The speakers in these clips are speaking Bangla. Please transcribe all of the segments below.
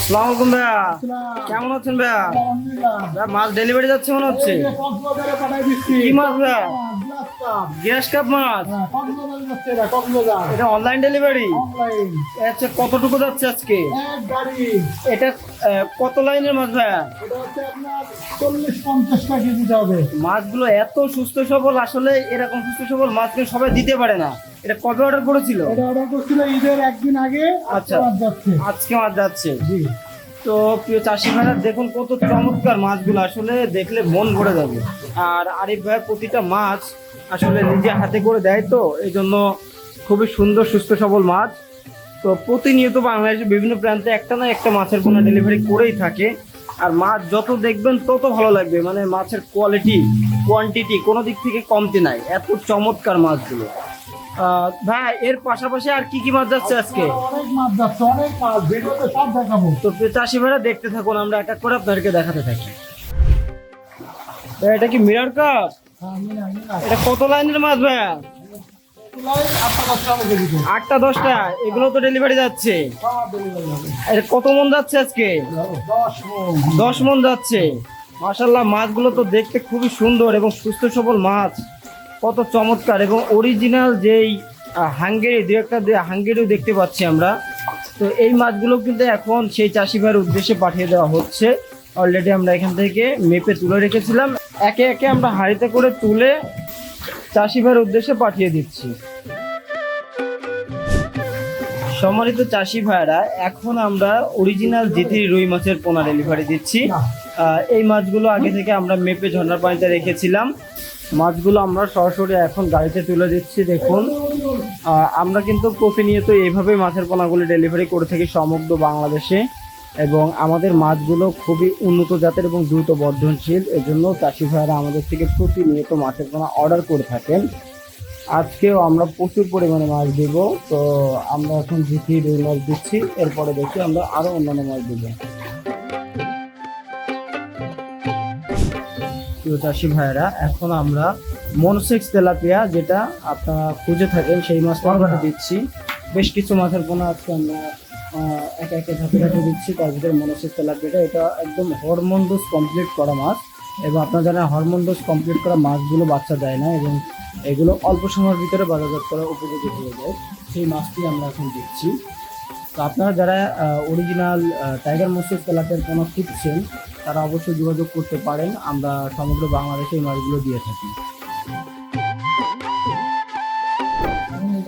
আসসালামু আলাইকুম ভাইয়া, কেমন আছেন ভাইয়া? ভাইয়া মাছ ডেলিভারি যাচ্ছে মনে হচ্ছে। কি মাছ ভাইয়া? গ্যাস কাপ মাছ। এটা অনলাইন ডেলিভারি? আচ্ছা, কতটুকু যাচ্ছে আজকে এটা? কত লাইনের মাছ ভাইয়া? মাছগুলো এত সুস্থ সবল, আসলে এরকম সুস্থ সবল মাছ কিন্তু সবাই দিতে পারে না। এটা কবে অর্ডার করেছিল? ঈদের একদিন আগে। আচ্ছা, আজকে মাছ যাচ্ছে। তো প্রিয় চাষি ভাইরা দেখুন কত চমৎকার মাছগুলো, আসলে দেখলে মন ভরে যাবে। আর আরিফ ভাই প্রতিটা মাছ আসলে নিজে হাতে করে দেয়, তো এই জন্য খুবই সুন্দর সুস্থ সবল মাছ। তো প্রতিনিয়ত বাংলাদেশের বিভিন্ন প্রান্তে একটা না একটা মাছের পোনা ডেলিভারি করেই থাকে। আর মাছ যত দেখবেন তত ভালো লাগবে, মানে মাছের কোয়ালিটি কোয়ান্টিটি কোনো দিক থেকে কমতি নাই, এত চমৎকার মাছগুলো। ভাই এর পাশাপাশি আর কি কি মাছ যাচ্ছে আজকে? অনেক মাছ যাচ্ছে, অনেক মাছ, ভিডিওতে সব দেখাবো। তো চাষি ভাইরা দেখতে থাকুন, আমরা এক এক করে আপনাদেরকে দেখাতে থাকি। এটা কি মিরর কাপ? এটা কত লাইনের মাছ ভাইয়া? 8টা 10টা, এগুলো তো ডেলিভারি যাচ্ছে। এটা কত মন যাচ্ছে আজকে? 10 মন যাচ্ছে। মাশাআল্লাহ, মাছগুলো তো দেখতে খুবই সুন্দর এবং সুস্থ সবল মাছ, কত চমৎকার এবং অরিজিনাল। যেই হাঙ্গেরি দু একটা হাঙ্গেরিও দেখতে পাচ্ছি আমরা। তো এই মাছগুলো কিন্তু এখন সেই চাষি ভাইয়ের উদ্দেশ্যে পাঠিয়ে দেওয়া হচ্ছে। অলরেডি আমরা এখান থেকে মেপে তুলে রেখেছিলাম, একে একে আমরা হাঁড়িতে করে তুলে চাষি ভাইয়ের উদ্দেশ্যে পাঠিয়ে দিচ্ছি। সম্মানিত চাষি ভাইরা, এখন আমরা অরিজিনাল জিথি রুই মাছের পোনা ডেলিভারি দিচ্ছি। এই মাছগুলো আগে থেকে আমরা মেপে ঝর্ণার পানিতে রেখেছিলাম। মাছগুলো আমরা সরাসরি এখন গাড়িতে তুলে দিচ্ছি। দেখুন, আমরা কিন্তু প্রতিনিয়ত এইভাবে মাছের পোনাগুলি ডেলিভারি করে থাকি সমগ্র বাংলাদেশে, এবং আমাদের মাছগুলো খুবই উন্নত জাতের এবং দ্রুত বর্ধনশীল। এজন্য চাষি ভাইরা আমাদের থেকে প্রতিনিয়ত মাছের পোনা অর্ডার করে থাকেন। আজকেও আমরা প্রচুর পরিমাণে মাছ দেব। তো আমরা এখন জিথি রুই মাছ দিচ্ছি, এরপরে দেখি আমরা আরও অন্যান্য মাছ দেবো। চাষি ভাইরা, এখন আমরা মনোসেক্স তেলাপিয়া, যেটা আপনারা খুঁজে থাকেন, সেই মাছটা আমরা দিচ্ছি। বেশ কিছু মাছের পোনা আজকে আমরা একে একে ধাপে ধাপে দিচ্ছি। তার ভিতরে মনোসেক্স তেলাপিয়াটা, এটা একদম হরমোন ডোজ কমপ্লিট করা মাছ, এবং আপনারা জানেন হরমোন ডোজ কমপ্লিট করা মাছগুলো বাচ্চা দেয় না, এবং এগুলো অল্প সময়ের ভিতরে বাজারজাত করা উপযোগী হয়ে যায়। সেই মাছটি আমরা এখন দিচ্ছি। তো আপনারা যারা অরিজিনাল টাইগার মনোসেক্স তেলাপিয়ার পোনা খুঁজছেন, তারা অবশ্যই যোগাযোগ করতে পারেন। আমরা সমগ্র বাংলাদেশে এই মাছগুলো দিয়ে থাকি।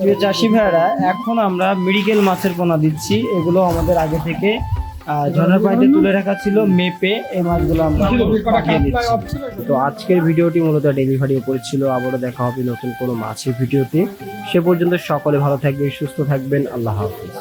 প্রিয় চাষি ভাইরা, এখন আমরা মেডিকেল মাছের পোনা দিচ্ছি। এগুলো আমাদের আগে থেকে ঝর্ণার পানিতে তুলে রাখা ছিল মেপে, এই মাছগুলো আমরা পাঠিয়ে দিচ্ছি। তো আজকের ভিডিওটি মূলত ডেলিভারি উপরে ছিল। আবারও দেখা হবে নতুন কোনো মাছের ভিডিওতে। সে পর্যন্ত সকলে ভালো থাকবেন, সুস্থ থাকবেন। আল্লাহ হাফিজ।